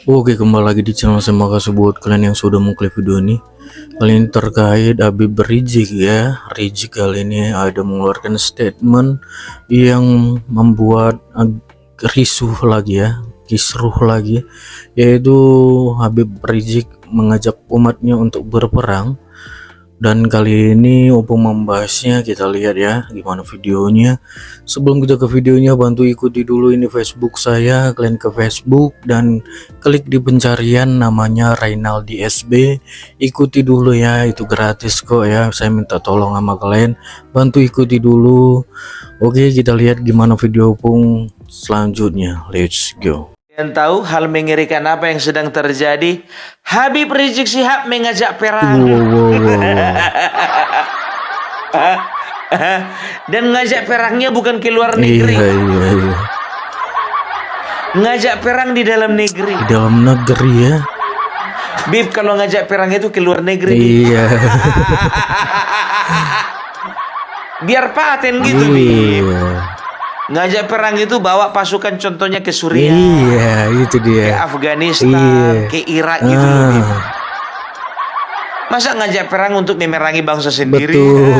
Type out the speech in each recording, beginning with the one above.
Oke, kembali lagi di channel saya. Makasih buat kalian yang sudah mengklik video ini. Kali ini terkait Habib Rizik ya. Rizik kali ini ada mengeluarkan statement yang membuat risuh lagi ya, kisruh lagi, yaitu Habib Rizik mengajak umatnya untuk berperang. Dan kali ini untuk membahasnya, kita lihat ya gimana videonya. Sebelum kita ke videonya, bantu ikuti dulu ini Facebook saya. Kalian ke Facebook dan klik di pencarian namanya Rainaldi SB. Ikuti dulu ya, itu gratis kok ya. Saya minta tolong sama kalian, bantu ikuti dulu. Oke, kita lihat gimana video pun selanjutnya. Let's go. Yang tahu hal mengerikan apa yang sedang terjadi? Habib Rizik Syihab mengajak perang. Dan ngajak perangnya bukan ke luar negeri. Iya. Ngajak perang di dalam negeri. Di dalam negeri ya. Bib, kalau ngajak perang itu ke luar negeri. Iya. Biar paten gitu, Bib. Ngajak perang itu bawa pasukan contohnya ke Suriah. Iya, itu Ke dia. Afghanistan, ke Irak gitu loh, Bib. Masa ngajak perang untuk memerangi bangsa sendiri? Betul.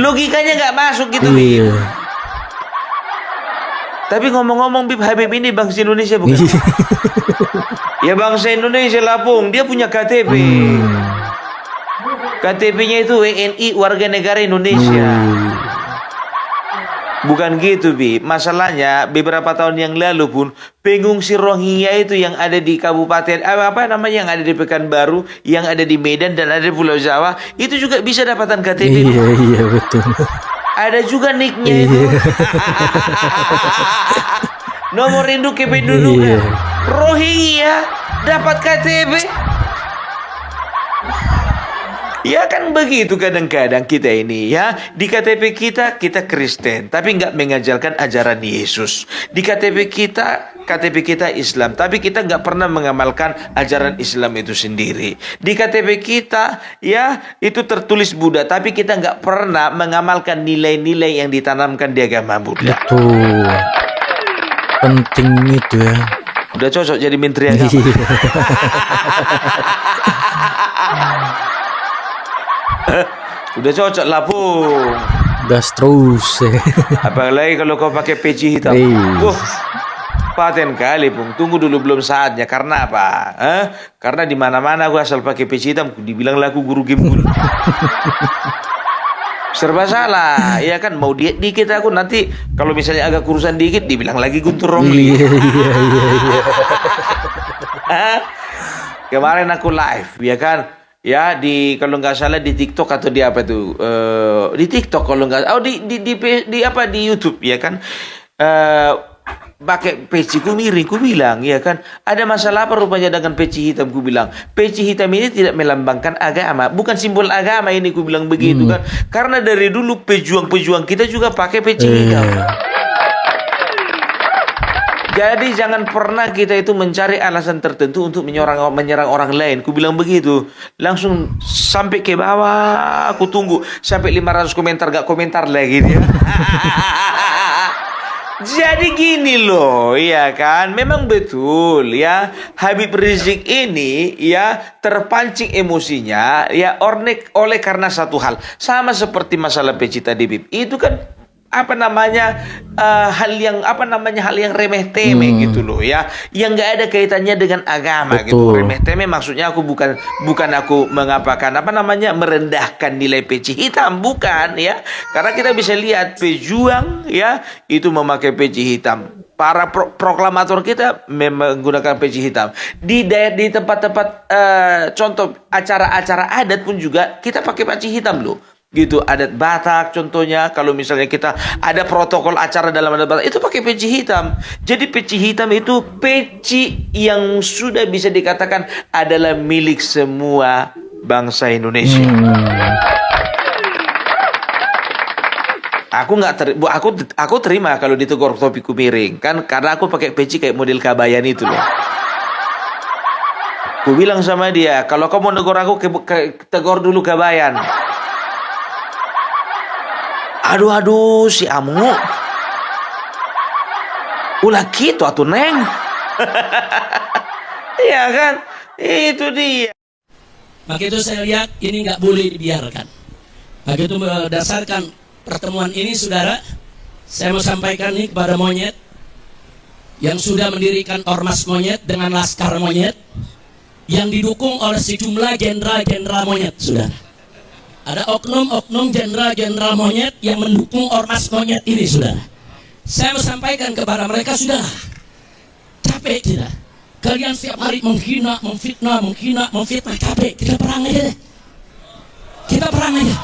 Logikanya nggak masuk gitu, Bib. Iya. Tapi ngomong-ngomong, Bib, Habib ini bangsa Indonesia bukan? Ya bangsa Indonesia lah, Pung. Dia punya KTP. KTP-nya itu WNI, warga negara Indonesia. Bukan gitu, Bib. Masalahnya beberapa tahun yang lalu pun pengungsi Rohingya itu yang ada di kabupaten apa namanya, yang ada di Pekanbaru, yang ada di Medan dan ada di Pulau Jawa, itu juga bisa dapatkan KTP. Iya betul. Ada juga nicknya itu. Nomor induk kependudukan. Rohingya dapat KTP. Ya kan begitu kadang-kadang kita ini ya. Di KTP kita Kristen, tapi nggak mengajarkan ajaran Yesus. Di KTP kita Islam, tapi kita nggak pernah mengamalkan ajaran Islam itu sendiri. Di KTP kita ya itu tertulis Buddha, tapi kita nggak pernah mengamalkan nilai-nilai yang ditanamkan di agama Buddha. Betul. Penting itu ya. Udah cocok jadi menteri agama. Udah cocok lah, Pung. Gas terus. Apalagi kalau kau pakai peci hitam. Paten kali, Pung. Tunggu dulu, belum saatnya. Karena apa? Karena di mana-mana aku asal pakai peci hitam, dibilang laku guru gembul. Serba salah, ya kan? Mau diet dikit aku, nanti kalau misalnya agak kurusan dikit, dibilang lagi Guntur Romli. Iya. Kemarin aku live, ya kan? Ya kalau nggak salah di TikTok atau di apa tuh, di TikTok kalau nggak, di apa, di YouTube, ya kan, pakai peci ku miring, ku bilang, ya kan, ada masalah apa rupanya dengan peci hitam? Ku bilang peci hitam ini tidak melambangkan agama, bukan simbol agama ini, ku bilang begitu kan, karena dari dulu pejuang-pejuang kita juga pakai peci hitam. Jadi jangan pernah kita itu mencari alasan tertentu untuk menyerang orang lain. Ku bilang begitu. Langsung sampai ke bawah. Aku tunggu sampai 500 komentar, gak komentar lagi dia. Jadi gini loh, ya kan? Memang betul ya, Habib Rizik ini ya terpancing emosinya ya oleh karena satu hal. Sama seperti masalah peci tadi, Bib. Itu kan hal yang remeh temeh gitu loh ya, yang nggak ada kaitannya dengan agama. Betul. Gitu. Remeh temeh maksudnya aku bukan aku mengapakan merendahkan nilai peci hitam, bukan ya, karena kita bisa lihat pejuang ya itu memakai peci hitam. Para proklamator kita menggunakan peci hitam. Di tempat-tempat contoh acara-acara adat pun juga kita pakai peci hitam loh. Gitu, adat Batak contohnya, kalau misalnya kita ada protokol acara dalam adat Batak itu pakai peci hitam. Jadi peci hitam itu peci yang sudah bisa dikatakan adalah milik semua bangsa Indonesia. Aku terima kalau ditegur topiku miring kan, karena aku pakai peci kayak model kabayan itu loh. Aku bilang sama dia, kalau kamu mau negur aku tegur dulu kabayan. Aduh si Amu. Ulah gitu atuh Neng. Iya kan? Itu dia. Maka itu saya lihat ini nggak boleh dibiarkan. Maka itu berdasarkan pertemuan ini, saudara, saya mau sampaikan nih kepada monyet yang sudah mendirikan ormas monyet dengan laskar monyet yang didukung oleh sejumlah jenderal-jenderal monyet, saudara. Ada oknum-oknum jenderal-jenderal monyet yang mendukung ormas monyet ini, saudara. Saya mau sampaikan kepada mereka, saudara, capek tidak? Kalian setiap hari menghina, memfitnah, capek. Kita perang aja deh. Kita perang aja.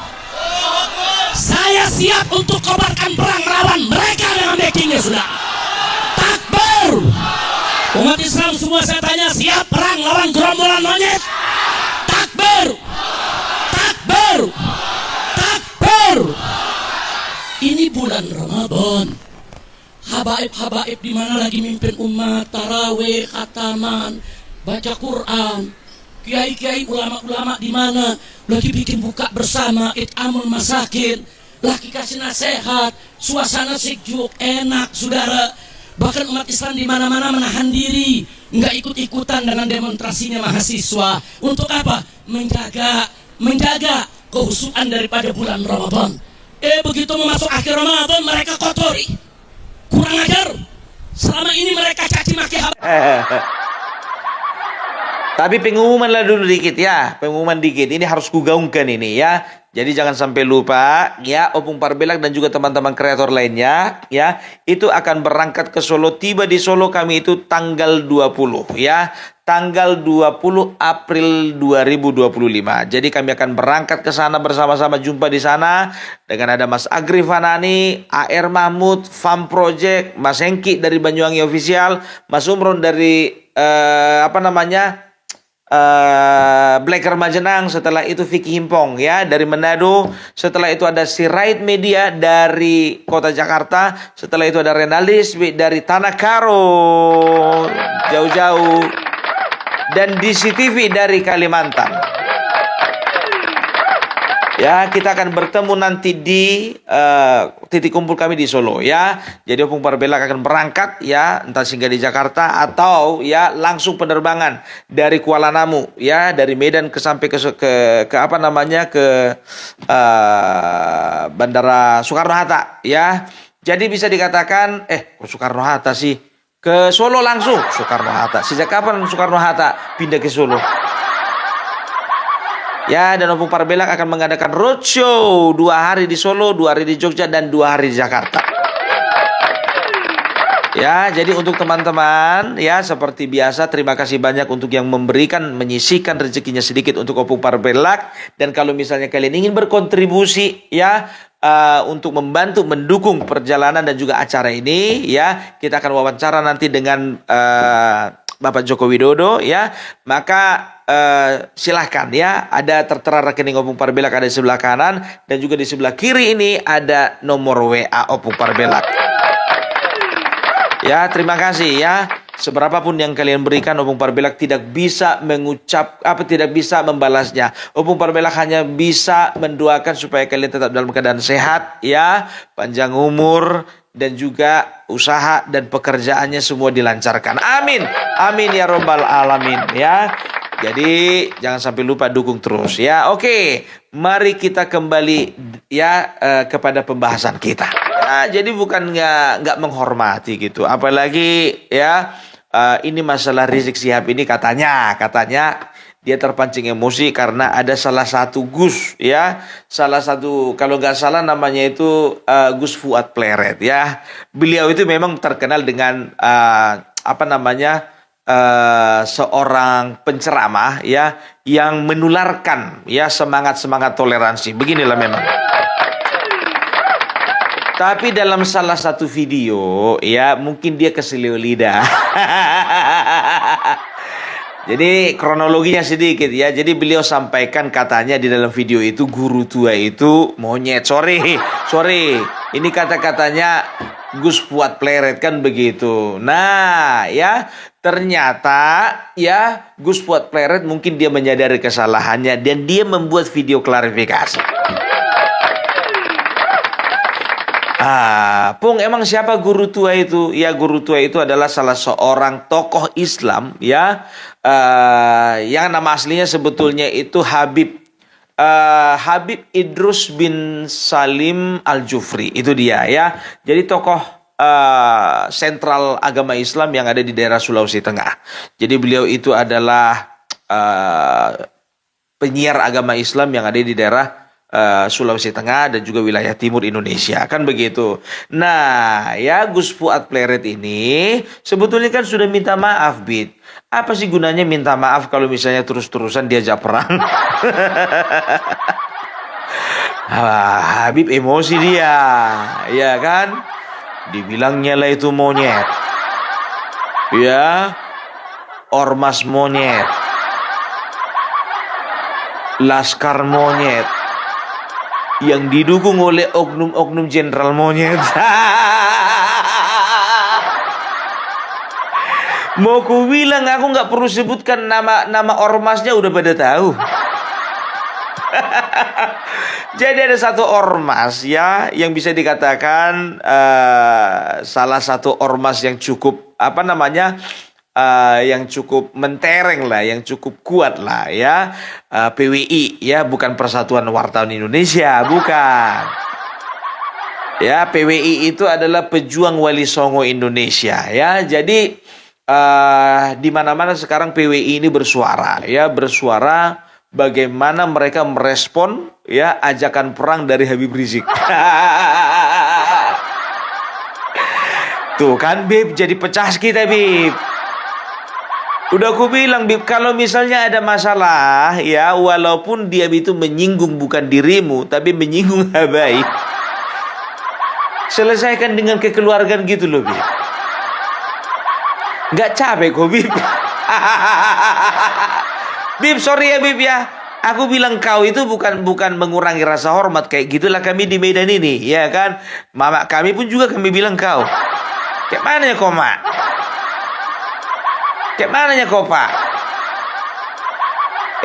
Saya siap untuk kobarkan perang melawan mereka dengan backingnya, saudara. Takbir. Umat Islam semua saya tanya, siap perang lawan gerombolan monyet? Takbir. Takbir. Takbir. Ini bulan Ramadan. Habaib-habaib di mana lagi mimpin umat, tarawih, khataman, baca Quran. Kiai-kiai, ulama-ulama di mana lagi bikin buka bersama, it'amul masakin, lagi kasih nasihat, suasana sejuk, enak, saudara. Bahkan umat Islam di mana-mana menahan diri, nggak ikut-ikutan dengan demonstrasinya mahasiswa. Untuk apa? Menjaga kehusuan daripada bulan Ramadan. Begitu memasuki akhir Ramadan mereka kotori. Kurang ajar. Selama ini mereka caci maki Tapi pengumuman lah dulu dikit ya. Pengumuman dikit. Ini harus kugaungkan ini ya. Jadi jangan sampai lupa ya, Opung Parbelak dan juga teman-teman kreator lainnya ya, itu akan berangkat ke Solo. Tiba di Solo kami itu tanggal 20 ya. Tanggal 20 April 2025. Jadi kami akan berangkat ke sana bersama-sama, jumpa di sana dengan ada Mas Agri Fanani, AR Mahmud, Farm Project, Mas Hengki dari Banyuwangi Official, Mas Umron dari Blacker Majenang, setelah itu Vicky Himpong ya dari Manado, setelah itu ada Sirait Media dari Kota Jakarta, setelah itu ada Renalis dari Tanah Karo jauh-jauh, dan DCTV dari Kalimantan. Ya, kita akan bertemu nanti di titik kumpul kami di Solo ya. Jadi Opung Parbelak akan berangkat ya, entah singgah di Jakarta atau ya langsung penerbangan dari Kuala Namu ya, dari Medan sampai ke Bandara Soekarno-Hatta ya. Jadi bisa dikatakan Soekarno-Hatta sih, ke Solo langsung Soekarno-Hatta. Sejak kapan Soekarno-Hatta pindah ke Solo? Ya, dan Opung Parbelak akan mengadakan roadshow 2 hari di Solo, 2 hari di Jogja, dan 2 hari di Jakarta. Ya, jadi untuk teman-teman ya, seperti biasa terima kasih banyak untuk yang menyisihkan rezekinya sedikit untuk Opung Parbelak. Dan kalau misalnya kalian ingin berkontribusi ya, untuk membantu mendukung perjalanan dan juga acara ini ya, kita akan wawancara nanti dengan Bapak Joko Widodo ya, maka silahkan ya, ada tertera rekening Opung Parbelak ada di sebelah kanan, dan juga di sebelah kiri ini ada nomor WA Opung Parbelak. Ya, terima kasih ya. Seberapapun yang kalian berikan, Opung Parbelak tidak bisa tidak bisa membalasnya. Opung Parbelak hanya bisa mendoakan supaya kalian tetap dalam keadaan sehat ya, panjang umur, dan juga usaha dan pekerjaannya semua dilancarkan. Amin. Amin ya robbal alamin ya. Jadi jangan sampai lupa dukung terus ya. Oke, mari kita kembali ya kepada pembahasan kita. Nah, jadi bukan nggak menghormati gitu. Apalagi ya ini masalah Rizik Syihab ini katanya dia terpancing emosi karena ada salah satu Gus ya, salah satu kalau nggak salah namanya itu Gus Fuad Pleret ya. Beliau itu memang terkenal dengan seorang penceramah ya yang menularkan ya semangat toleransi. Beginilah memang. Tapi dalam salah satu video ya mungkin dia keselio lidah. Jadi kronologinya sedikit ya. Jadi beliau sampaikan katanya di dalam video itu guru tua itu monyet. Sorry. Ini kata-katanya Gus Fuad Pleret kan begitu. Nah ya, ternyata ya Gus Fuad Pleret mungkin dia menyadari kesalahannya dan dia membuat video klarifikasi. Pung, emang siapa guru tua itu? Ya, guru tua itu adalah salah seorang tokoh Islam ya, yang nama aslinya sebetulnya itu Habib Idrus bin Salim Al-Jufri. Itu dia ya. Jadi tokoh sentral agama Islam yang ada di daerah Sulawesi Tengah. Jadi beliau itu adalah penyiar agama Islam yang ada di daerah Sulawesi Tengah dan juga wilayah timur Indonesia, kan begitu. Nah, ya Gus Fuad Pleret ini sebetulnya kan sudah minta maaf, Bit. Apa sih gunanya minta maaf kalau misalnya terus-terusan diajak perang? Habib emosi dia, ya kan? Dibilangnya lah itu monyet, ya, ormas monyet, laskar monyet, yang didukung oleh oknum-oknum jenderal monyet. Mau ku bilang aku nggak perlu sebutkan nama ormasnya, udah pada tahu. Jadi ada satu ormas ya yang bisa dikatakan salah satu ormas yang cukup yang cukup mentereng lah, yang cukup kuat lah ya, PWI ya, bukan Persatuan Wartawan Indonesia, bukan. Ya, PWI itu adalah Pejuang Wali Songo Indonesia ya. Jadi di mana-mana sekarang PWI ini bersuara bagaimana mereka merespon ya ajakan perang dari Habib Rizik. Tuh kan, Bib, jadi pecah kita, Bib. Udah aku bilang, Bib, kalau misalnya ada masalah ya, walaupun dia itu menyinggung bukan dirimu tapi menyinggung Habaib, selesaikan dengan kekeluargaan gitu loh, Bib. Nggak capek kok, Bib. Bib, sorry ya, Bib ya. Aku bilang kau itu bukan mengurangi rasa hormat, kayak gitulah kami di Medan ini, ya kan? Mama kami pun juga kami bilang kau. Kayak mana ya kau, Mak? Kayak mananya kau, Pak?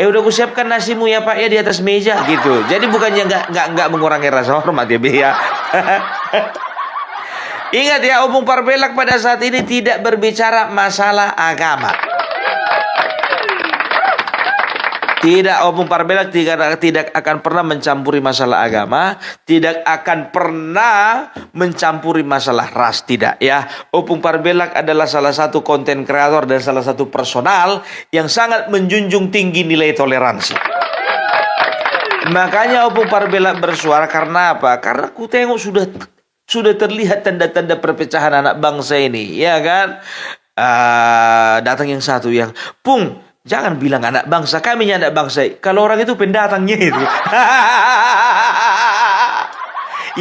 Udah aku siapkan nasimu ya, Pak ya, di atas meja gitu. Jadi bukannya nggak mengurangi rasa hormat ya, Be ya. Ingat ya, Opung Parbelak pada saat ini tidak berbicara masalah agama. Tidak, Opung Parbelak tidak akan pernah mencampuri masalah agama, tidak akan pernah mencampuri masalah ras, tidak ya. Opung Parbelak adalah salah satu konten kreator dan salah satu personal yang sangat menjunjung tinggi nilai toleransi. Makanya Opung Parbelak bersuara karena apa? Karena aku tengok sudah terlihat tanda-tanda perpecahan anak bangsa ini, ya kan? Datang yang satu yang, Pung, jangan bilang anak bangsa, kami anak bangsa. Kalau orang itu pendatangnya itu.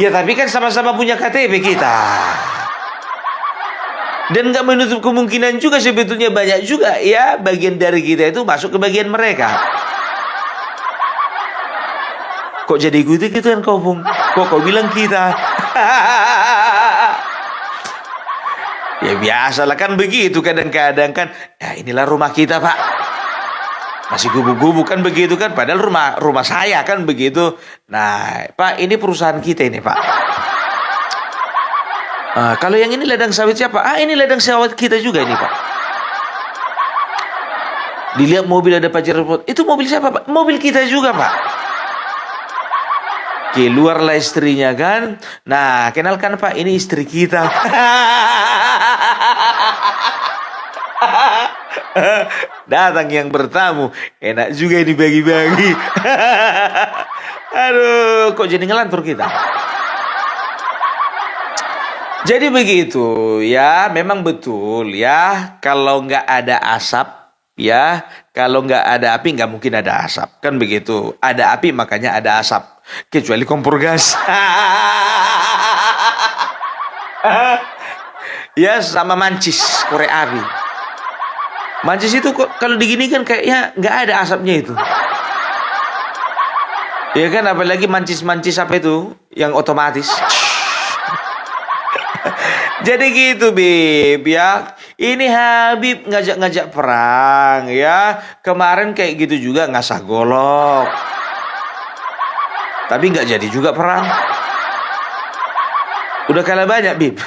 Ya tapi kan sama-sama punya KTP kita. Dan nggak menutup kemungkinan juga sebetulnya banyak juga ya bagian dari kita itu masuk ke bagian mereka. Kok jadi gitu kan kau, Bung? Kok kau bilang kita? Ya biasalah kan begitu kadang-kadang kan. Ya inilah rumah kita, Pak. Masih gubuk-gubuk kan begitu kan, padahal rumah saya kan begitu. Nah, Pak, ini perusahaan kita ini, Pak. Kalau yang ini ladang sawit siapa? Ini ladang sawit kita juga ini, Pak. Dilihat mobil ada Pajero Sport. Itu mobil siapa, Pak? Mobil kita juga, Pak. Keluarlah istrinya kan. Nah, kenalkan, Pak, ini istri kita. Datang yang bertamu, enak juga ini bagi-bagi. Aduh, kok jadi ngelantur kita. Jadi begitu ya, memang betul ya. Kalau nggak ada asap ya, kalau nggak ada api nggak mungkin ada asap, kan begitu. Ada api makanya ada asap, kecuali kompor gas. Ya sama mancis korek api. Mancis itu kalau diginikan kayaknya nggak ada asapnya itu. Ya kan, apalagi mancis-mancis apa itu yang otomatis. Jadi gitu, Bib ya. Ini Habib ngajak-ngajak perang ya. Kemarin kayak gitu juga ngasah golok. Tapi nggak jadi juga perang. Udah kalah banyak, Bib.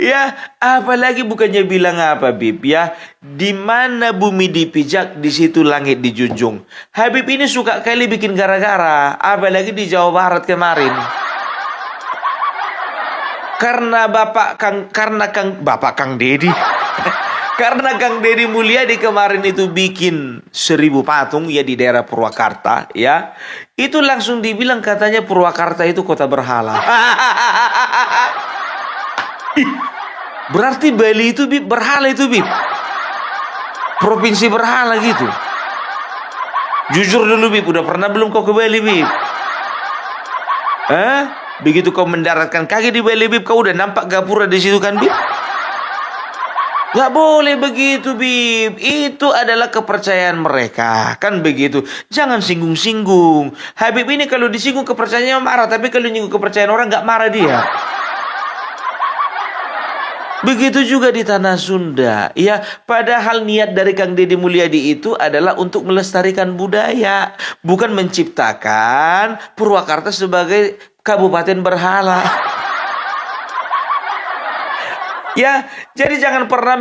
Ya, apalagi bukannya bilang apa, Bib, ya. Di mana bumi dipijak, di situ langit dijunjung. Habib ini suka kali bikin gara-gara, apalagi di Jawa Barat kemarin. Karena Bapak Kang Dedi. Karena Kang Deddy Mulyadi kemarin itu bikin 1000 patung ya di daerah Purwakarta, ya. Itu langsung dibilang katanya Purwakarta itu kota berhala. Berarti Bali itu, Bib, berhala itu, Bib. Provinsi berhala gitu. Jujur dulu, Bib, udah pernah belum kau ke Bali, Bib? Begitu kau mendaratkan kaki di Bali, Bib, kau udah nampak gapura di situ kan, Bib? Gak boleh begitu, Bib. Itu adalah kepercayaan mereka. Kan begitu. Jangan singgung-singgung. Habib ini kalau disinggung kepercayaannya marah. Tapi kalau nyinggung kepercayaan orang gak marah dia. Begitu juga di tanah Sunda. Ya, padahal niat dari Kang Deddy Mulyadi itu adalah untuk melestarikan budaya. Bukan menciptakan Purwakarta sebagai kabupaten berhala. Ya, jadi jangan pernah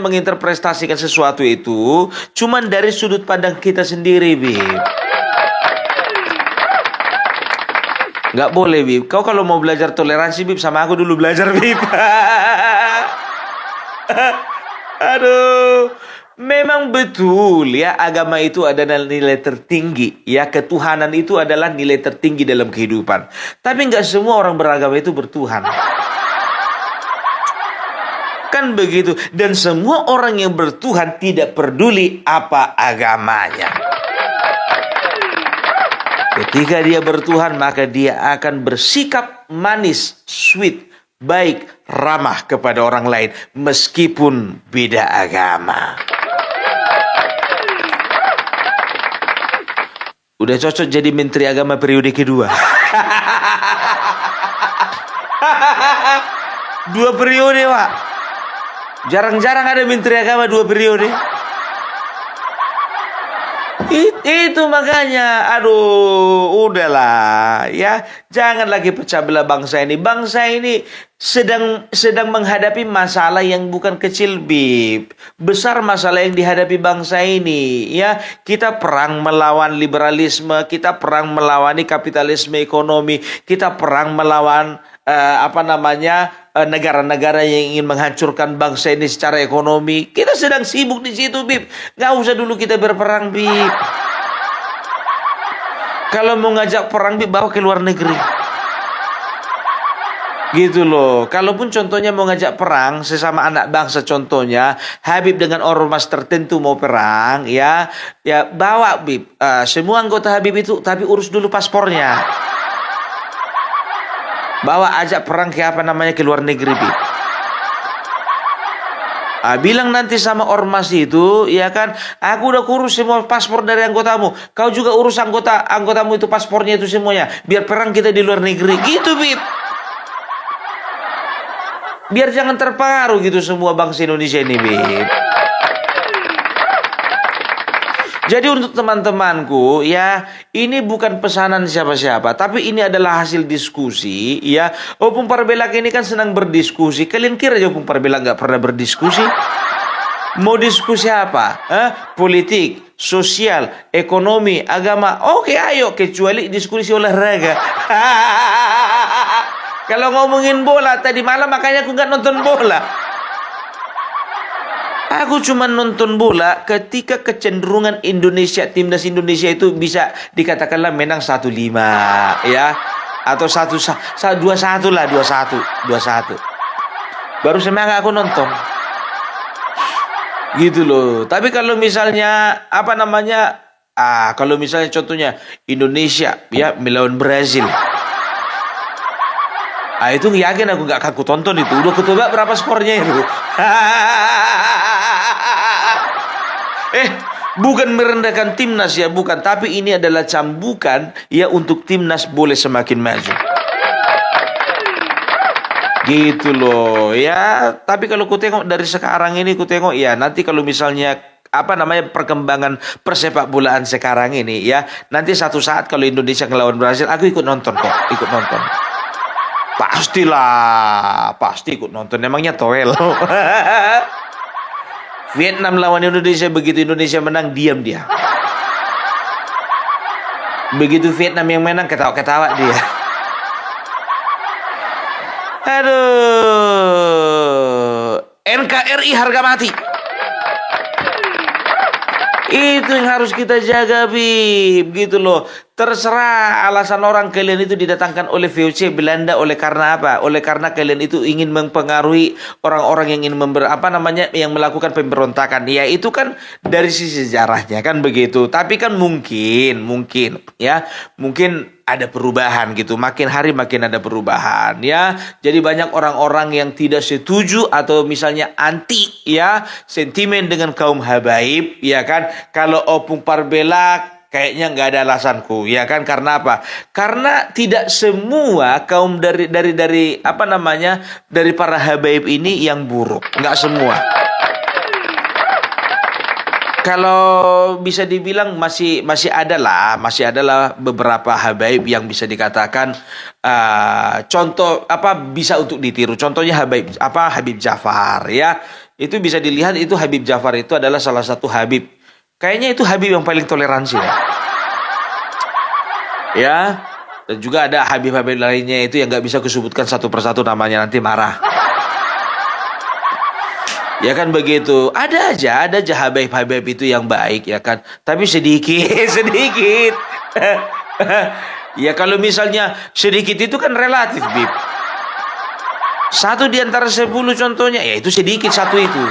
menginterpretasikan sesuatu itu cuman dari sudut pandang kita sendiri, Bib. Nggak boleh, Bib. Kau kalau mau belajar toleransi, Bib, sama aku dulu belajar, Bib. Aduh. Memang betul ya, agama itu adalah nilai tertinggi. Ya, ketuhanan itu adalah nilai tertinggi dalam kehidupan. Tapi nggak semua orang beragama itu bertuhan. Kan begitu. Dan semua orang yang bertuhan tidak peduli apa agamanya. Ketika dia bertuhan, maka dia akan bersikap manis, sweet, baik, ramah kepada orang lain. Meskipun beda agama. Udah cocok jadi menteri agama periode kedua. 2 periode, Pak. Jarang-jarang ada menteri agama 2 periode. Itu makanya, aduh, udahlah ya, jangan lagi pecah belah bangsa ini. Bangsa ini sedang menghadapi masalah yang bukan kecil, Bib. Besar masalah yang dihadapi bangsa ini, ya. Kita perang melawan liberalisme, kita perang melawan kapitalisme ekonomi, kita perang melawan negara-negara yang ingin menghancurkan bangsa ini secara ekonomi. Kita sedang sibuk di situ, Bib. Gak usah dulu kita berperang, Bib. Kalau mau ngajak perang, Bib, bawa ke luar negeri. Gitu loh. Kalaupun contohnya mau ngajak perang sesama anak bangsa, contohnya Habib dengan ormas tertentu mau perang, ya bawa, Bib, semua anggota Habib itu, tapi urus dulu paspornya. Bawa ajak perang ke ke luar negeri, Bib. Bilang nanti sama ormas itu, ya kan, aku udah kurus semua paspor dari anggotamu. Kau juga urus anggotamu itu paspornya itu semuanya. Biar perang kita di luar negeri. Gitu, Bib. Biar jangan terpengaruh gitu semua bangsa Indonesia ini, Bib. Jadi untuk teman-temanku, ya, ini bukan pesanan siapa-siapa, tapi ini adalah hasil diskusi, ya. Opung Parbelak ini kan senang berdiskusi. Kalian kira Opung Parbelak nggak pernah berdiskusi? Mau diskusi apa? Politik, sosial, ekonomi, agama. Oke, ayo, kecuali diskusi olahraga. Kalau ngomongin bola tadi malam, makanya aku nggak nonton bola. Aku cuma nonton bola ketika kecenderungan Indonesia, timnas Indonesia itu bisa dikatakanlah menang 1-5, ya, atau 2-1 lah, 2-1. Baru semangat aku nonton. Gitu loh. Tapi kalau misalnya kalau misalnya contohnya Indonesia ya melawan Brazil. Itu yakin aku gak aku tonton itu. Udah ketebak berapa skornya itu. Bukan merendahkan timnas ya, bukan. Tapi ini adalah cambukan ya untuk timnas boleh semakin maju. Gitu loh ya. Tapi kalau ku tengok dari sekarang ini, ku tengok ya nanti kalau misalnya perkembangan persepak bolaan sekarang ini ya. Nanti satu saat kalau Indonesia ngelawan Brasil, aku ikut nonton kok, ikut nonton. Pastilah, pasti ikut nonton. Emangnya toel. Vietnam lawan Indonesia, begitu Indonesia menang, diam dia. Begitu Vietnam yang menang, ketawa-ketawa dia. Aduh, NKRI harga mati. Itu yang harus kita jaga, Bib, gitu loh. Terserah alasan orang kalian itu didatangkan oleh VOC Belanda oleh karena apa? Oleh karena kalian itu ingin mempengaruhi orang-orang yang ingin yang melakukan pemberontakan. Ya itu kan dari sisi sejarahnya kan begitu. Tapi kan mungkin ada perubahan gitu. Makin hari makin ada perubahan ya. Jadi banyak orang-orang yang tidak setuju atau misalnya anti ya, sentimen dengan kaum habaib ya kan. Kalau Opung Parbela kayaknya nggak ada alasanku ya kan, karena apa? Karena tidak semua kaum dari para habaib ini yang buruk, nggak semua. Kalau bisa dibilang masih adalah beberapa habaib yang bisa dikatakan contoh bisa untuk ditiru. Contohnya Habib Jafar ya. Itu bisa dilihat, itu Habib Jafar itu adalah salah satu habib. Kayaknya itu habib yang paling toleransi ya. Dan juga ada habib-habib lainnya itu yang nggak bisa kusebutkan satu persatu namanya, nanti marah. Ya kan begitu. Ada aja habib-habib itu yang baik ya kan. Tapi sedikit. Ya kalau misalnya sedikit itu kan relatif, Bib. 1 di antara 10 contohnya, ya itu sedikit satu itu.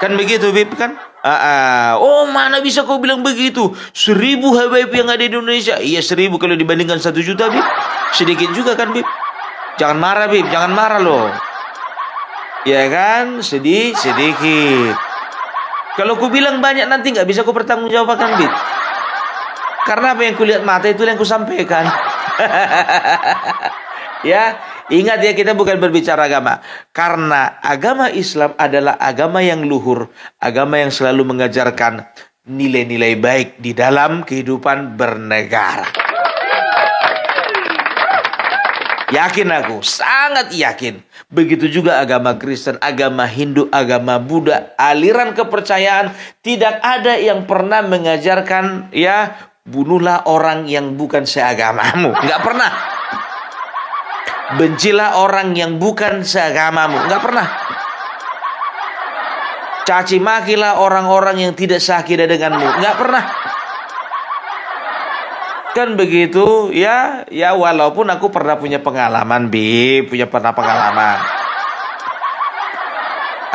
Kan begitu, Bib kan? Oh, mana bisa kau bilang begitu? 1000 habaib yang ada di Indonesia. Iya 1000 kalau dibandingkan 1 juta, Bib. Sedikit juga kan, Bib? Jangan marah, Bib. Jangan marah loh. Ya kan? Sedikit. Kalau ku bilang banyak nanti nggak bisa ku pertanggungjawabkan, Bib. Karena apa yang kulihat mata itu yang ku sampaikan. Ya, ingat ya, kita bukan berbicara agama. Karena agama Islam adalah agama yang luhur, agama yang selalu mengajarkan nilai-nilai baik di dalam kehidupan bernegara. Yakin aku, sangat yakin. Begitu juga agama Kristen, agama Hindu, agama Buddha, aliran kepercayaan, tidak ada yang pernah mengajarkan ya bunuhlah orang yang bukan seagamamu. Nggak pernah. Bencilah orang yang bukan seagamamu. Nggak pernah. Caci makilah orang-orang yang tidak seakidah denganmu. Nggak pernah. Kan begitu ya. Ya walaupun aku pernah punya pengalaman, Bib. Pernah pengalaman.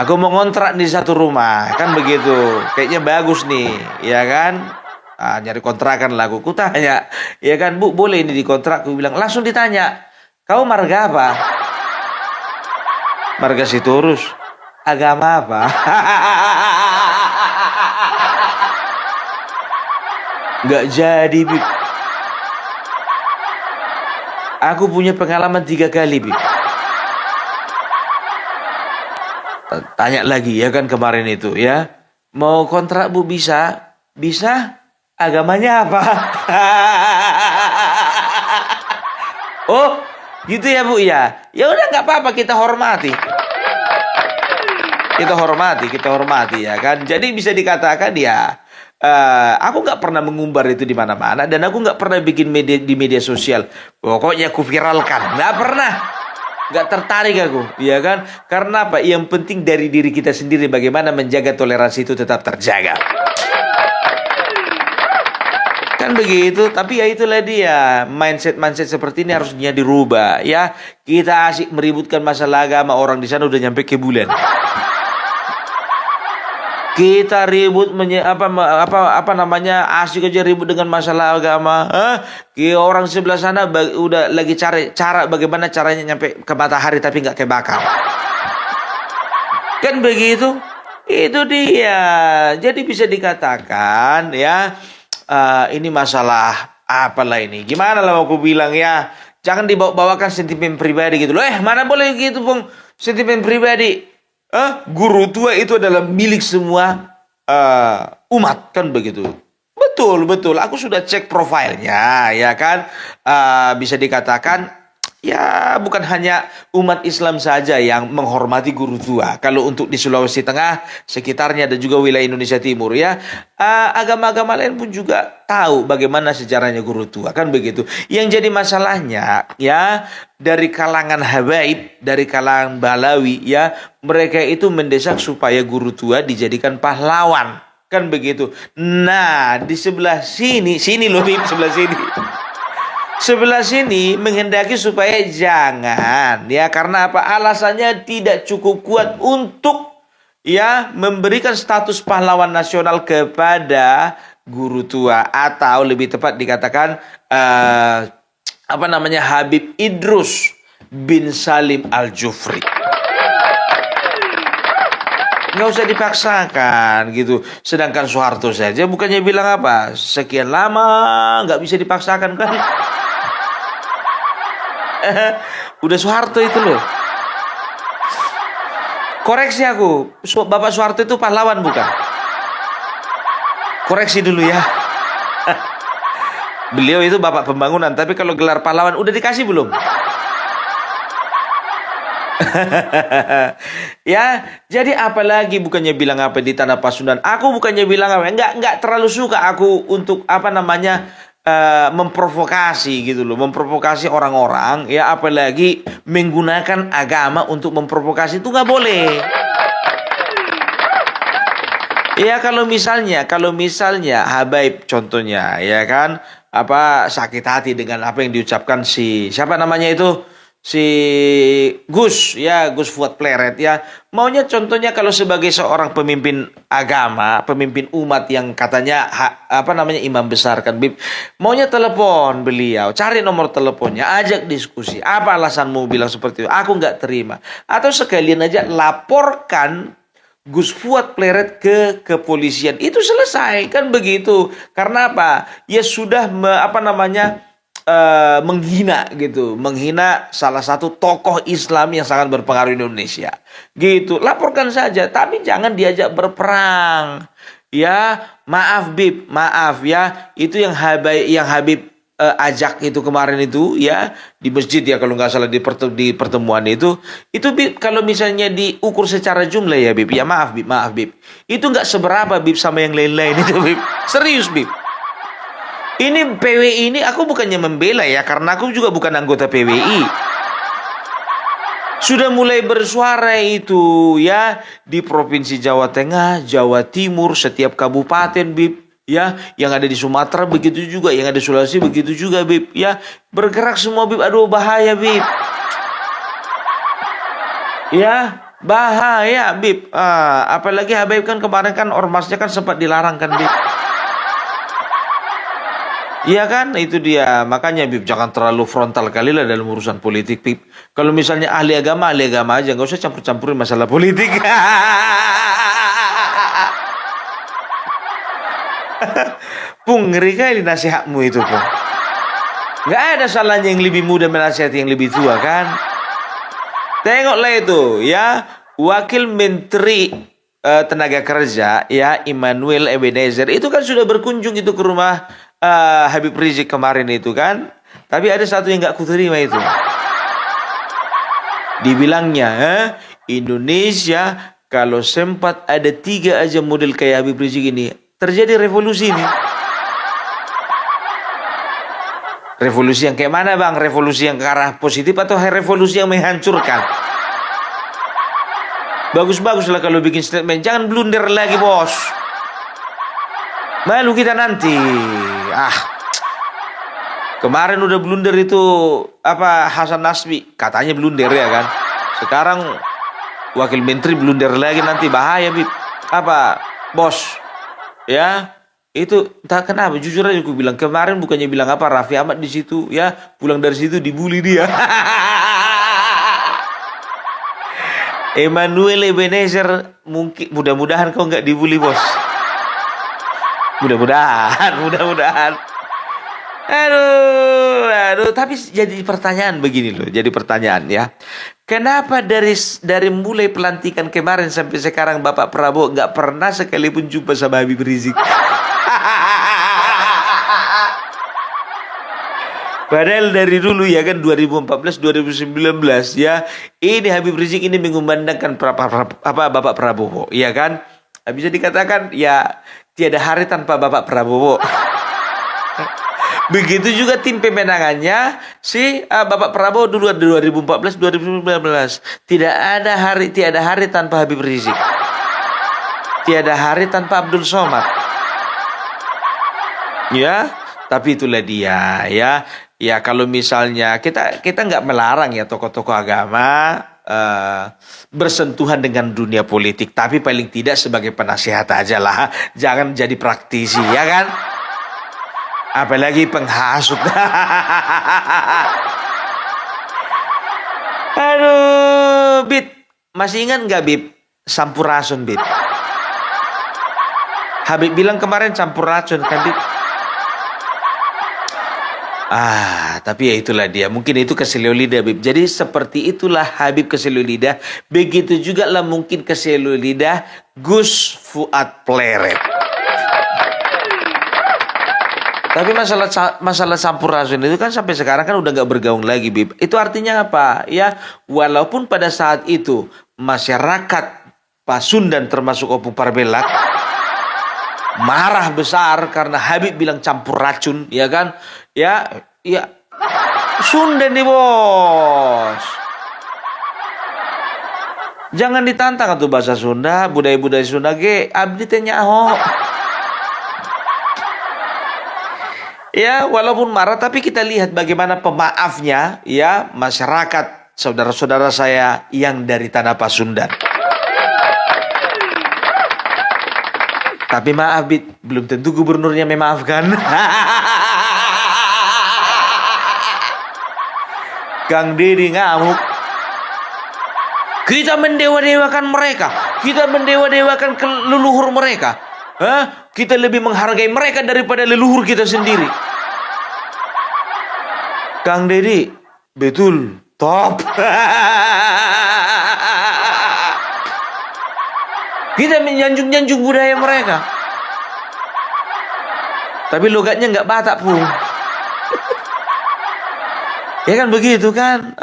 Aku mau ngontrak di satu rumah. Kan begitu. Kayaknya bagus nih. Ya kan. Nyari kontrakan lah. Aku tanya. Ya kan, Bu, boleh ini dikontrak? Aku bilang, langsung ditanya. Kau marga apa? Marga Sitorus. Agama apa? Nggak jadi, Bib. Aku punya pengalaman 3 kali, Bib. Tanya lagi ya kan kemarin itu ya. Mau kontrak, Bu, bisa? Bisa? Agamanya apa? Oh, gitu ya, Bu ya. Ya udah nggak apa-apa, kita hormati. Kita hormati ya kan. Jadi bisa dikatakan ya, aku nggak pernah mengumbar itu di mana-mana dan aku nggak pernah bikin di media sosial. Pokoknya aku viralkan, nggak pernah. Nggak tertarik aku, ya kan? Karena apa? Yang penting dari diri kita sendiri bagaimana menjaga toleransi itu tetap terjaga. Kan begitu, tapi ya itulah dia, mindset seperti ini harusnya dirubah ya. Kita asik meributkan masalah agama, orang di sana udah nyampe ke bulan. Kita ribut asik aja ribut dengan masalah agama. Orang sebelah sana udah lagi cari cara bagaimana caranya nyampe ke matahari tapi nggak kebakar. Kan begitu? Itu dia. Jadi bisa dikatakan ya. Ini masalah apalah ini? Gimana lah aku bilang ya? Jangan dibawa-bawakan sentimen pribadi gitu loh. Mana boleh gitu, Bung? Sentimen pribadi. Guru tua itu adalah milik semua umat, kan begitu. Betul, betul. Aku sudah cek profilnya, ya kan. Bisa dikatakan ya bukan hanya umat Islam saja yang menghormati guru tua. Kalau untuk di Sulawesi Tengah, sekitarnya dan juga wilayah Indonesia Timur ya, agama-agama lain pun juga tahu bagaimana sejarahnya guru tua, kan begitu. Yang jadi masalahnya ya dari kalangan habaib, dari kalangan Balawi ya, mereka itu mendesak supaya guru tua dijadikan pahlawan. Kan begitu. Nah, di sebelah sini loh, Bib, sebelah sini. Sebelah sini menghendaki supaya jangan, ya, karena apa? Alasannya tidak cukup kuat untuk ya memberikan status pahlawan nasional kepada guru tua, atau lebih tepat dikatakan Habib Idrus bin Salim Al-Jufri. Nggak usah dipaksakan gitu. Sedangkan Soeharto saja bukannya bilang apa? Sekian lama nggak bisa dipaksakan kan? Udah Soeharto itu loh. Koreksi aku, Bapak Soeharto itu pahlawan bukan? Koreksi dulu ya. Beliau itu bapak pembangunan, tapi kalau gelar pahlawan udah dikasih belum? Ya, jadi apalagi bukannya bilang apa di Tanah Pasundan. Aku bukannya bilang apa, enggak terlalu suka aku untuk memprovokasi gitu loh, memprovokasi orang-orang ya, apalagi menggunakan agama untuk memprovokasi itu nggak boleh. Ya kalau misalnya habaib contohnya ya kan, sakit hati dengan apa yang diucapkan siapa namanya itu, si Gus Fuad Pleret ya. Maunya contohnya kalau sebagai seorang pemimpin agama, pemimpin umat yang katanya imam besar kan, Bib. Maunya telepon beliau, cari nomor teleponnya, ajak diskusi. Apa alasanmu bilang seperti itu? Aku nggak terima. Atau sekalian aja laporkan Gus Fuad Pleret ke kepolisian. Itu selesai kan begitu. Karena apa? Ya sudah menghina salah satu tokoh Islam yang sangat berpengaruh di Indonesia. Gitu, laporkan saja, tapi jangan diajak berperang. Ya, maaf Bib, maaf ya. Itu yang Habib ajak itu kemarin itu ya di masjid ya kalau nggak salah di pertemuan itu Bib, kalau misalnya diukur secara jumlah ya Bib, ya maaf Bib. Itu nggak seberapa Bib sama yang lain-lain itu Bib. Serius Bib. Ini PWI ini aku bukannya membela ya, karena aku juga bukan anggota PWI. Sudah mulai bersuara itu ya di Provinsi Jawa Tengah, Jawa Timur, setiap kabupaten Bib ya, yang ada di Sumatera begitu juga, yang ada di Sulawesi begitu juga Bib ya, bergerak semua Bib. Aduh bahaya Bib. Ya, bahaya Bib. Apalagi Habib kan kemarin kan ormasnya kan sempat dilarang kan Bib. Iya kan, itu dia. Makanya Bib jangan terlalu frontal kali lah dalam urusan politik Bib. Kalau misalnya ahli agama aja, nggak usah campur-campurin masalah politik. Pung, ngeri kali nasihatmu itu Pung. Nggak ada salahnya yang lebih muda menasihati yang lebih tua kan. Tengoklah itu ya, Wakil Menteri Tenaga Kerja ya Immanuel Ebenezer itu kan sudah berkunjung itu ke rumah Habib Rizik kemarin itu kan. Tapi ada satu yang gak kuterima itu. Dibilangnya Indonesia kalau sempat ada 3 aja model kayak Habib Rizik ini, terjadi revolusi ini. Revolusi yang kayak mana bang? Revolusi yang ke arah positif atau revolusi yang menghancurkan? Bagus-baguslah kalau bikin statement, jangan blunder lagi bos. Malu kita nanti. Kemarin udah blunder itu Hasan Nasbi, katanya blunder ya kan. Sekarang wakil menteri blunder lagi, nanti bahaya Bib. Bos? Ya, itu entah kenapa jujur aja aku bilang kemarin, bukannya bilang Raffi Ahmad di situ ya, pulang dari situ dibully dia. Emmanuel Ebenezer, mudah-mudahan kau nggak dibully bos. Mudah-mudahan. Aduh, tapi jadi pertanyaan begini loh, jadi pertanyaan ya. Kenapa dari mulai pelantikan kemarin sampai sekarang Bapak Prabowo nggak pernah sekalipun jumpa sama Habib Rizik? Padahal dari dulu ya kan 2014 2019 ya, ini Habib Rizik ini mengumandangkan Bapak Prabowo, ya kan? Bisa dikatakan ya tiada hari tanpa Bapak Prabowo. Begitu juga tim pemenangannya si Bapak Prabowo dulu 2014 2019. Tiada hari tanpa Habib Rizik. Tiada hari tanpa Abdul Somad. Ya, tapi itulah dia ya. Ya kalau misalnya kita nggak melarang ya tokoh-tokoh agama bersentuhan dengan dunia politik, tapi paling tidak sebagai penasehat aja lah, jangan jadi praktisi ya kan, apalagi penghasut. Aduh, Bib, masih ingat nggak Bib Sampurasun Bib? Habib bilang kemarin campur racun kan Bib? Tapi ya itulah dia. Mungkin itu keselio lidah, Bib. Jadi seperti itulah Habib keselio lidah. Begitu juga lah mungkin keselio lidah Gus Fuad Pleret. Tapi masalah sampurasun itu kan sampai sekarang kan udah gak bergaung lagi, Bib. Itu artinya apa? Ya, walaupun pada saat itu masyarakat Pasundan termasuk Opung Parbelak marah besar karena Habib bilang campur racun, ya kan? Ya, Sunda nih bos. Jangan ditantang atau bahasa Sunda, budaya-budaya Sunda ge abdi teh nyaho. Ya, walaupun marah tapi kita lihat bagaimana pemaafnya ya masyarakat saudara-saudara saya yang dari tanah Pasundan. Tapi maaf Bit, belum tentu gubernurnya memaafkan. Kang Deddy ngamuk. Kita mendewa-dewakan mereka. Kita mendewa-dewakan leluhur mereka. Kita lebih menghargai mereka daripada leluhur kita sendiri. Kang Deddy, betul. Top. Kita menyanjung-nyanjung budaya mereka. Tapi logatnya nggak Batak pun. Ya kan begitu kan?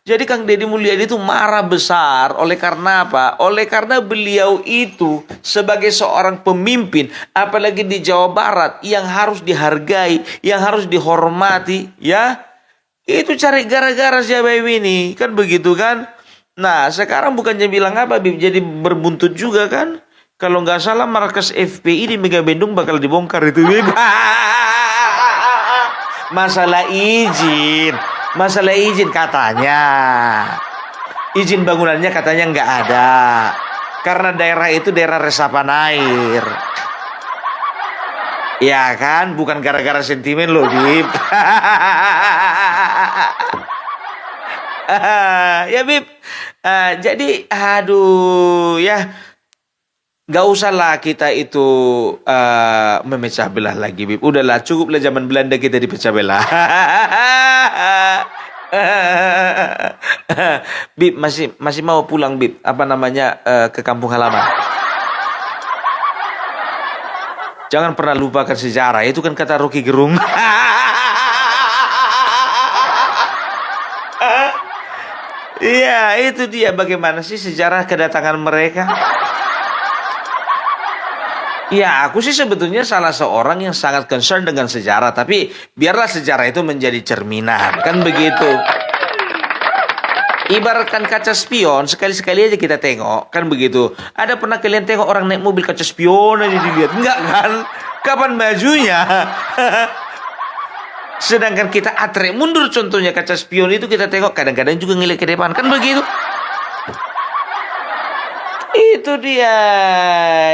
Jadi Kang Deddy Mulyadi itu marah besar oleh karena apa? Oleh karena beliau itu sebagai seorang pemimpin, apalagi di Jawa Barat yang harus dihargai, yang harus dihormati, ya. Itu cari gara-gara siapa ini, kan begitu kan? Nah, sekarang bukannya bilang apa, Bib, jadi berbuntut juga kan? Kalau nggak salah markas FPI di Megabendung bakal dibongkar itu, Bib. Masalah izin katanya. Izin bangunannya katanya nggak ada. Karena daerah itu daerah resapan air. Ya kan, bukan gara-gara sentimen loh, Bib. Ya, Bib. Jadi, aduh, ya. Gak usahlah kita itu memecah belah lagi, Bib. Udahlah, cukuplah zaman Belanda kita dipecah belah. Bib, masih mau pulang, Bib? Apa namanya, ke kampung halaman? Jangan pernah lupakan sejarah. Itu kan kata Rocky Gerung. Iya, itu dia bagaimana sih sejarah kedatangan mereka. Ya, aku sih sebetulnya salah seorang yang sangat concern dengan sejarah. Tapi biarlah sejarah itu menjadi cerminan. Kan begitu. Ibaratkan kaca spion, sekali-sekali aja kita tengok. Kan begitu. Ada pernah kalian tengok orang naik mobil kaca spion aja dilihat? Enggak kan? Kapan majunya? Sedangkan kita atrek mundur, contohnya kaca spion itu kita tengok. Kadang-kadang juga ngeliat ke depan. Kan begitu. Itu dia.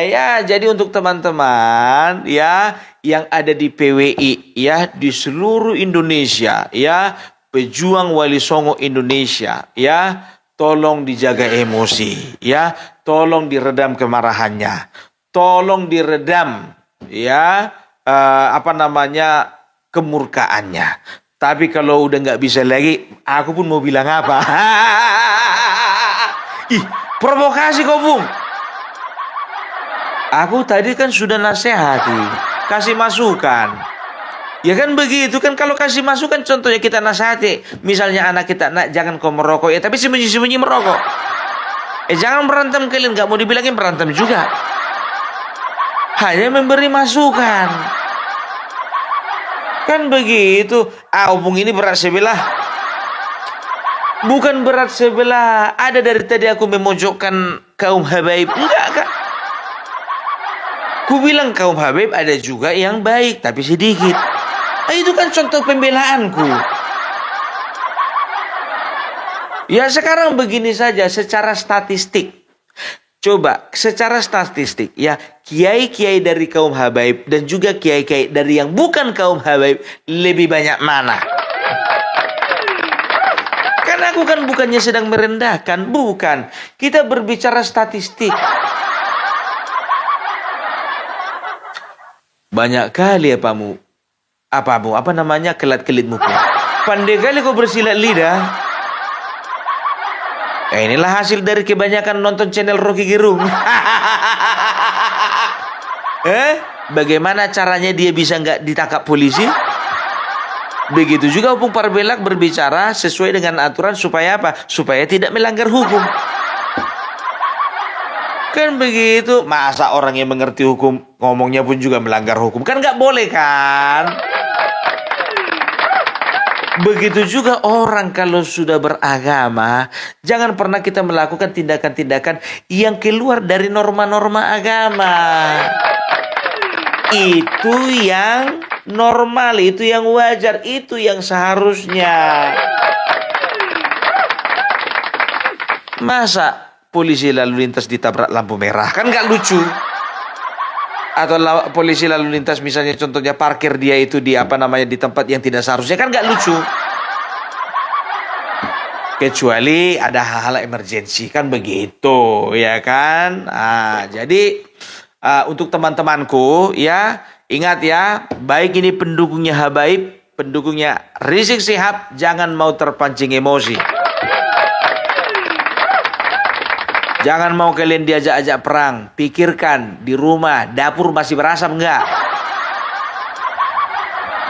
Ya, jadi untuk teman-teman ya yang ada di PWI ya di seluruh Indonesia ya, pejuang Wali Songo Indonesia ya, tolong dijaga emosi ya, tolong diredam kemarahannya, tolong diredam ya kemurkaannya, Tapi kalau udah nggak bisa lagi, aku pun mau bilang apa? Ih, provokasi kau, Bung. Aku tadi kan sudah nasihati, kasih masukan. Ya kan begitu kan, kalau kasih masukan contohnya kita nasihati. Misalnya anak kita, nak jangan kau merokok ya, tapi sembunyi-sembunyi merokok. Jangan berantem kalian, nggak mau dibilangin berantem juga. Hanya memberi masukan. Kan begitu. Opung ini berat sebelah. Bukan berat sebelah. Ada dari tadi aku memojokkan kaum habaib. Enggak, Kak. Ku bilang kaum habaib ada juga yang baik, tapi sedikit. Itu kan contoh pembelaanku. Ya sekarang begini saja secara statistik. Coba secara statistik ya, kiai-kiai dari kaum habaib dan juga kiai-kiai dari yang bukan kaum habaib lebih banyak mana? Kan aku kan bukannya sedang merendahkan, bukan. Kita berbicara statistik. Banyak kali apa namanya kelat-kelit muka. Pandai kali kau bersilat lidah. Inilah hasil dari kebanyakan nonton channel Rocky Gerung. Bagaimana caranya dia bisa nggak ditangkap polisi? Begitu juga Opung Parbelak berbicara sesuai dengan aturan supaya apa? Supaya tidak melanggar hukum. Kan begitu. Masa orang yang mengerti hukum ngomongnya pun juga melanggar hukum? Kan nggak boleh kan? Begitu juga orang kalau sudah beragama, jangan pernah kita melakukan tindakan-tindakan yang keluar dari norma-norma agama. Itu yang normal, itu yang wajar, itu yang seharusnya. Masa polisi lalu lintas ditabrak lampu merah? Kan gak lucu. Atau polisi lalu lintas misalnya contohnya parkir dia itu di di tempat yang tidak seharusnya, kan gak lucu. Kecuali ada hal-hal emergensi, kan begitu ya kan. Jadi untuk teman-temanku ya, ingat ya, baik ini pendukungnya habaib, pendukungnya Rizik Syihab, jangan mau terpancing emosi. Jangan mau kalian diajak-ajak perang. Pikirkan di rumah, dapur masih berasap enggak?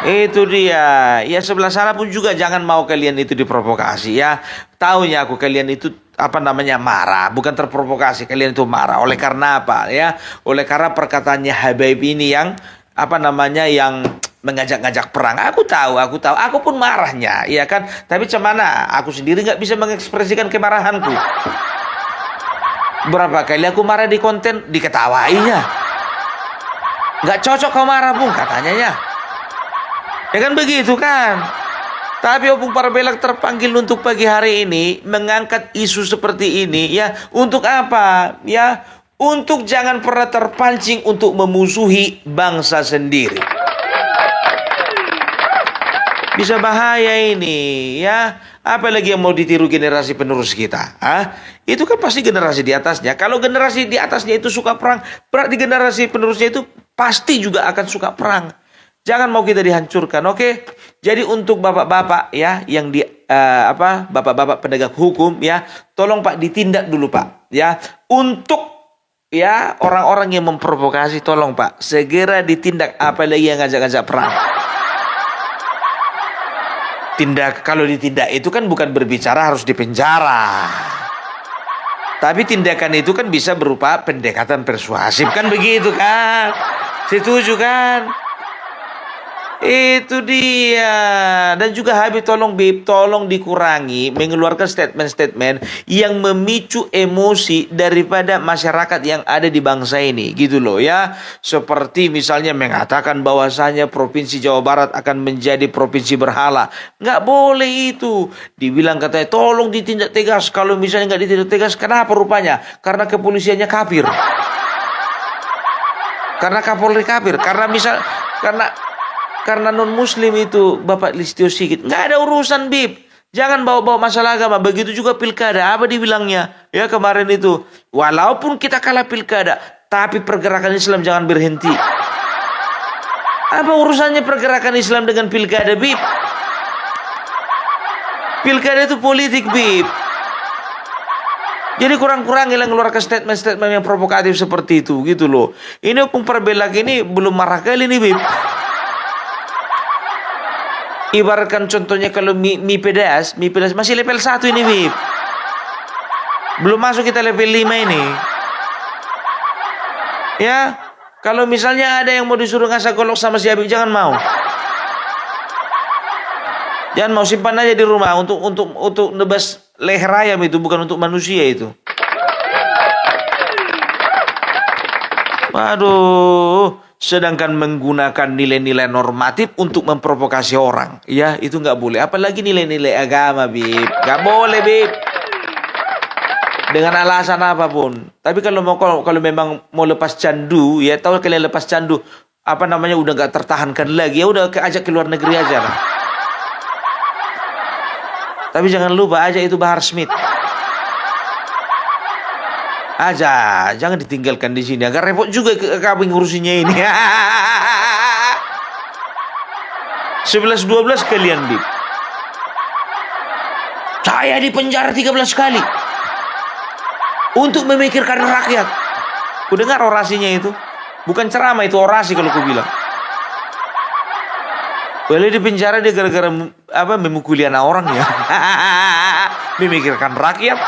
Itu dia. Ya sebelah sana pun juga jangan mau kalian itu diprovokasi ya. Taunya aku kalian itu marah, bukan terprovokasi. Kalian itu marah. Oleh karena apa ya? Oleh karena perkataannya Habib ini yang yang mengajak-ngajak perang. Aku tahu. Aku pun marahnya, ya kan? Tapi cemana? Aku sendiri nggak bisa mengekspresikan kemarahanku. Berapa kali aku marah di konten, diketawainya. Nggak cocok kau marah, Bung, katanya ya. Ya kan begitu kan. Tapi Opung Parbelak terpanggil untuk pagi hari ini mengangkat isu seperti ini ya. Untuk apa? Ya, untuk jangan pernah terpancing untuk memusuhi bangsa sendiri. Bisa bahaya ini ya. Apalagi yang mau ditiru generasi penerus kita. Itu kan pasti generasi di atasnya. Kalau generasi di atasnya itu suka perang, berarti generasi penerusnya itu pasti juga akan suka perang. Jangan mau kita dihancurkan, oke? Jadi untuk bapak-bapak ya yang bapak-bapak penegak hukum ya, tolong Pak ditindak dulu Pak ya. Untuk ya orang-orang yang memprovokasi, tolong Pak segera ditindak, apalagi yang ngajak-ngajak perang. Kalau ditindak itu kan bukan berbicara harus dipenjara. Tapi tindakan itu kan bisa berupa pendekatan persuasif, kan begitu kan? Setuju kan? Itu dia. Dan juga Habib tolong dikurangi mengeluarkan statement-statement yang memicu emosi daripada masyarakat yang ada di bangsa ini, gitu loh ya. Seperti misalnya mengatakan bahwasanya Provinsi Jawa Barat akan menjadi provinsi berhala. Nggak boleh itu. Dibilang katanya tolong ditindak tegas. Kalau misalnya nggak ditindak tegas, kenapa rupanya? Karena kepolisiannya kafir. Karena Kapolri kafir. Karena non-muslim itu Bapak Listio Sigit. Nggak ada urusan, Bib. Jangan bawa-bawa masalah agama. Begitu juga pilkada. Apa dibilangnya? Ya kemarin itu. Walaupun kita kalah pilkada, tapi pergerakan Islam jangan berhenti. Apa urusannya pergerakan Islam dengan pilkada, Bib? Pilkada itu politik, Bib. Jadi kurang-kurang yang mengeluarkan statement-statement yang provokatif seperti itu, gitu loh. Ini Opung Perbelak ini belum marah kali nih, Bib. Ibaratkan contohnya kalau mie pedas masih level 1 ini, Bib. Belum masuk kita level 5 ini. Ya, kalau misalnya ada yang mau disuruh ngasah golok sama si Habib, jangan mau. Jangan mau, simpan aja di rumah untuk nebas leher ayam itu, bukan untuk manusia itu. Waduh, sedangkan menggunakan nilai-nilai normatif untuk memprovokasi orang, ya itu nggak boleh. Apalagi nilai-nilai agama, Bib, nggak boleh, Bib. Dengan alasan apapun. Tapi kalau memang mau lepas candu, ya tahu kalian lepas candu, apa namanya, udah nggak tertahankan lagi, ya udah ajak ke luar negeri aja lah. Tapi jangan lupa aja itu Bahar Smith. Aja, jangan ditinggalkan di sini. Agak repot juga kami ngurusinnya ini. 11-12 kalian, Bib. Saya di penjara 13 kali untuk memikirkan rakyat. Ku dengar orasinya itu. Bukan ceramah, itu orasi kalau ku bilang. Boleh di penjara dia gara-gara memukuli anak orang ya. Memikirkan rakyat.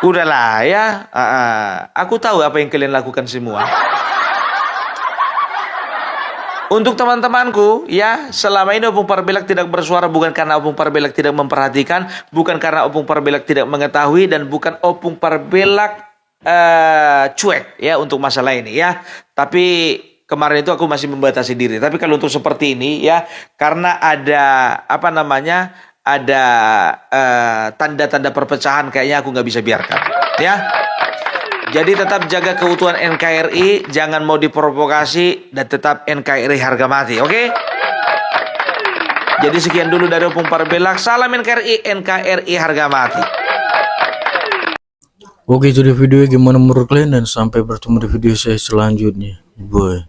Udahlah ya. Aku tahu apa yang kalian lakukan semua. Untuk teman-temanku ya, selama ini Opung Perbelak tidak bersuara bukan karena Opung Perbelak tidak memperhatikan, bukan karena Opung Perbelak tidak mengetahui, dan bukan Opung Perbelak cuek ya untuk masalah ini ya. Tapi kemarin itu aku masih membatasi diri. Tapi kalau untuk seperti ini ya, karena ada ada tanda-tanda perpecahan, kayaknya aku nggak bisa biarkan ya. Jadi tetap jaga keutuhan NKRI, jangan mau diprovokasi, dan tetap NKRI harga mati, oke? Jadi sekian dulu dari Opung Perbelak. Salam NKRI, NKRI harga mati. Oke, itu di video gimana menurut kalian, dan sampai bertemu di video saya selanjutnya. Bye.